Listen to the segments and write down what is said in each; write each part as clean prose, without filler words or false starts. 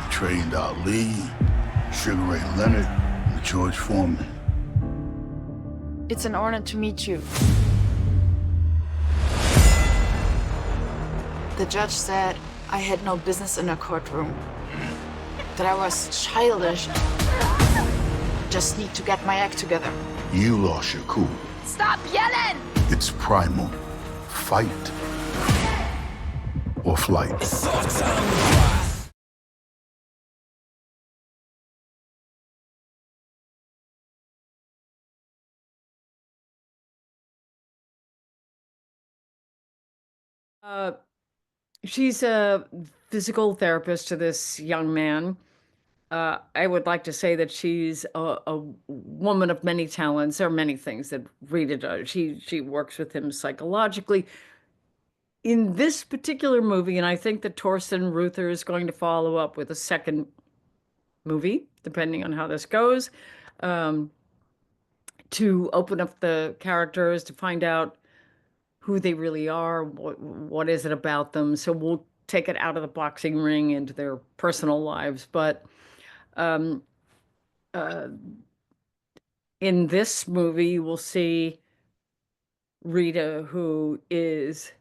have trained Ali, Sugar Ray Leonard, and George Foreman. It's an honor to meet you. The judge said I had no business in a courtroom, that I was childish. Just need to get my act together. You lost your cool. Stop yelling! It's primal. Fight or flight. Uh, she's a physical therapist to this young man. I would like to say that she's a woman of many talents. There are many things that Rita does. She works with him psychologically. In this particular movie, and I think that Torsten Ruther is going to follow up with a second movie, depending on how this goes, to open up the characters, to find out who they really are, what is it about them. So we'll take it out of the boxing ring into their personal lives. But in this movie, we'll see Rita, who is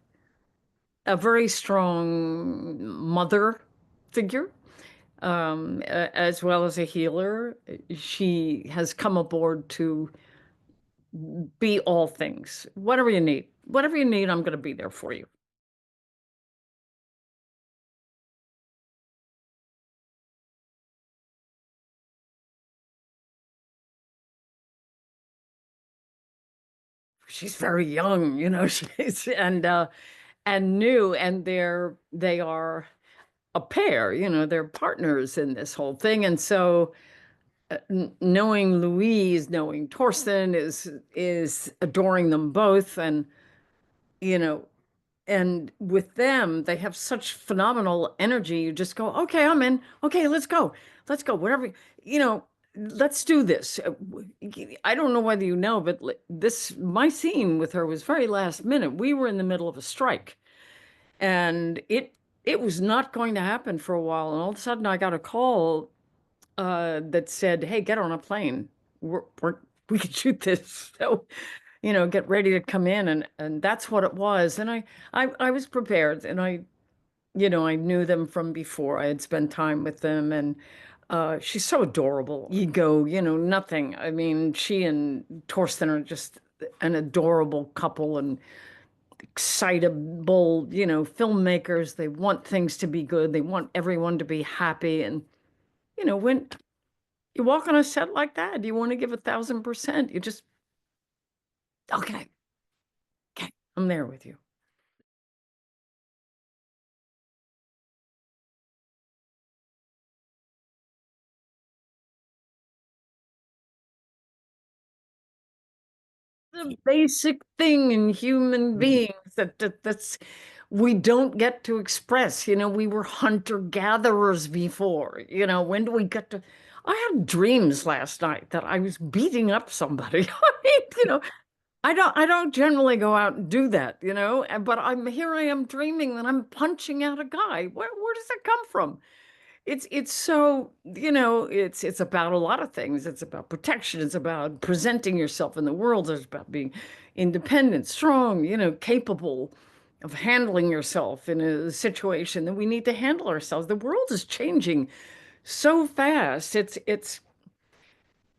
a very strong mother figure, as well as a healer. She has come aboard to be all things. Whatever you need, I'm going to be there for you. She's very young, she's and new, and they are a pair, they're partners in this whole thing. And so knowing Louise, knowing Torsten is adoring them both, and and with them, they have such phenomenal energy. You just go, okay, I'm in. Okay, let's go. Whatever, let's do this. I don't know whether you know, but my scene with her was very last minute. We were in the middle of a strike, and it was not going to happen for a while. And all of a sudden, I got a call that said, "Hey, get on a plane. We can shoot this." So, get ready to come in, and that's what it was. And I was prepared, and I knew them from before. I had spent time with them, and she's so adorable. Ego, nothing. I mean, she and Torsten are just an adorable couple and excitable, filmmakers. They want things to be good. They want everyone to be happy. And, when you walk on a set like that, you want to give 1,000%. You just, okay, I'm there with you. The basic thing in human beings that's we don't get to express. We were hunter-gatherers before. When do we get to? I had dreams last night that I was beating up somebody. I mean, I don't generally go out and do that, but I am dreaming that I'm punching out a guy. Where does that come from? It's so, it's about a lot of things. It's about protection. It's about presenting yourself in the world. It's about being independent, strong, capable of handling yourself in a situation that we need to handle ourselves. The world is changing so fast. It's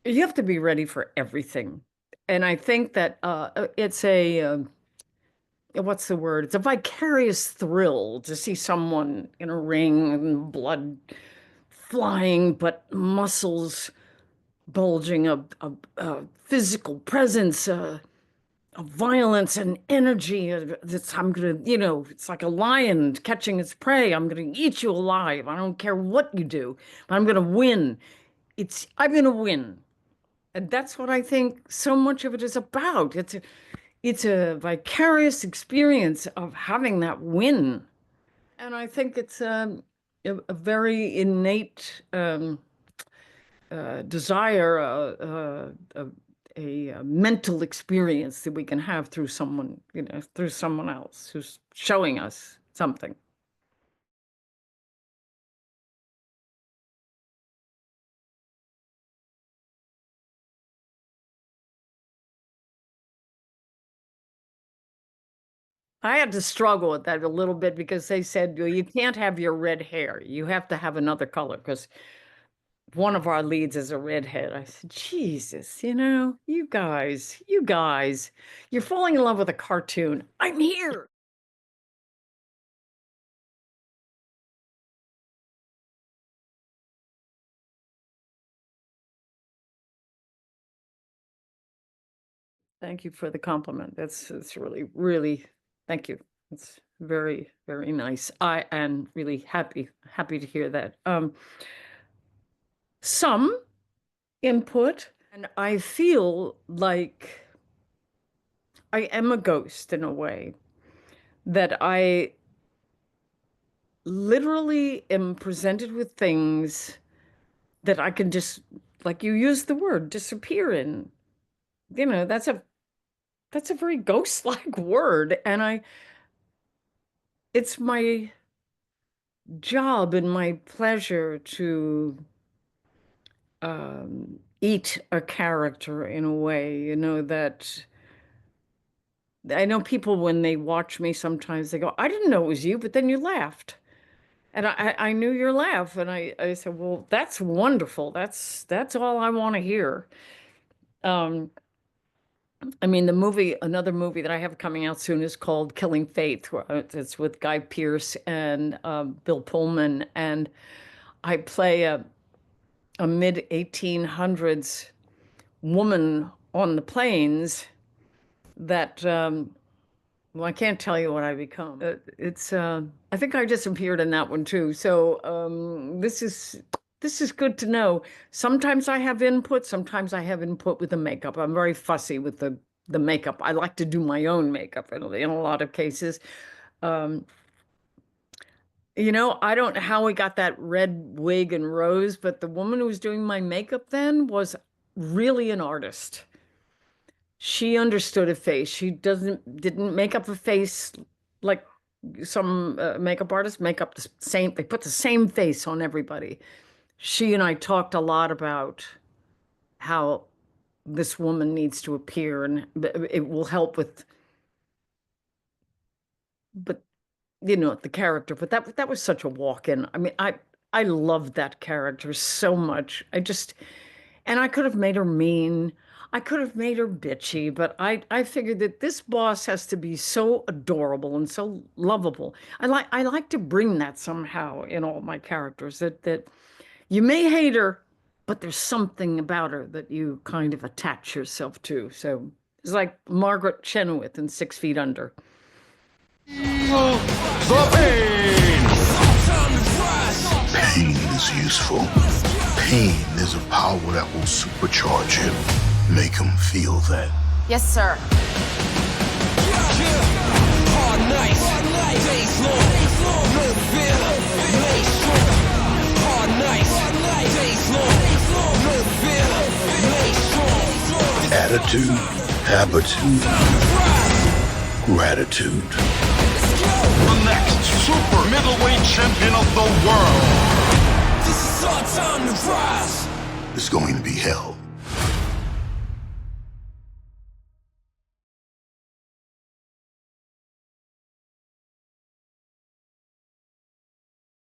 you have to be ready for everything. And I think that it's what's the word? It's a vicarious thrill to see someone in a ring and blood flying, but muscles bulging, a physical presence, a violence and energy. I'm gonna, it's like a lion catching its prey. I'm gonna eat you alive. I don't care what you do, but I'm gonna win. I'm gonna win. And that's what I think so much of it is about. It's a vicarious experience of having that win. And I think it's a very innate desire, a mental experience that we can have through someone, through someone else who's showing us something. I had to struggle with that a little bit because they said, well, you can't have your red hair. You have to have another color because one of our leads is a redhead. I said, Jesus, you guys, you're falling in love with a cartoon. I'm here. Thank you for the compliment. It's really, really, thank you. It's very, very nice. I am really happy to hear that. Some input, and I feel like I am a ghost in a way, that I literally am presented with things that I can just, like you used the word, disappear in. That's a very ghost-like word, and it's my job and my pleasure to eat a character in a way, that I know people when they watch me sometimes they go, I didn't know it was you, but then you laughed. And I knew your laugh. And I said, well, that's wonderful. That's all I want to hear. I mean, another movie that I have coming out soon is called Killing Faith. It's with Guy Pearce and Bill Pullman. And I play a mid-1800s woman on the plains that, well, I can't tell you what I become. I think I disappeared in that one too. So this is good to know. Sometimes I have input, sometimes I have input with the makeup. I'm very fussy with the makeup. I like to do my own makeup in a lot of cases. I don't know how we got that red wig and rose, but the woman who was doing my makeup then was really an artist. She understood a face. She didn't make up a face like some makeup artists make up the same. They put the same face on everybody. She and I talked a lot about how this woman needs to appear, and it will help with, but the character. But that was such a walk-in. I mean, I loved that character so much. And I could have made her mean. I could have made her bitchy, but I figured that this boss has to be so adorable and so lovable. I like to bring that somehow in all my characters, that you may hate her, but there's something about her that you kind of attach yourself to. So it's like Margaret Chenoweth in 6 Feet Under. The pain! Pain is useful. Pain is a power that will supercharge him. Make him feel that. Yes, sir. Hard nights, days long, no fear, made strong. Hard nights, days long, no fear, made strong. Attitude, habitude, gratitude. The next super middleweight champion of the world. This is our time to rise. It's going to be hell.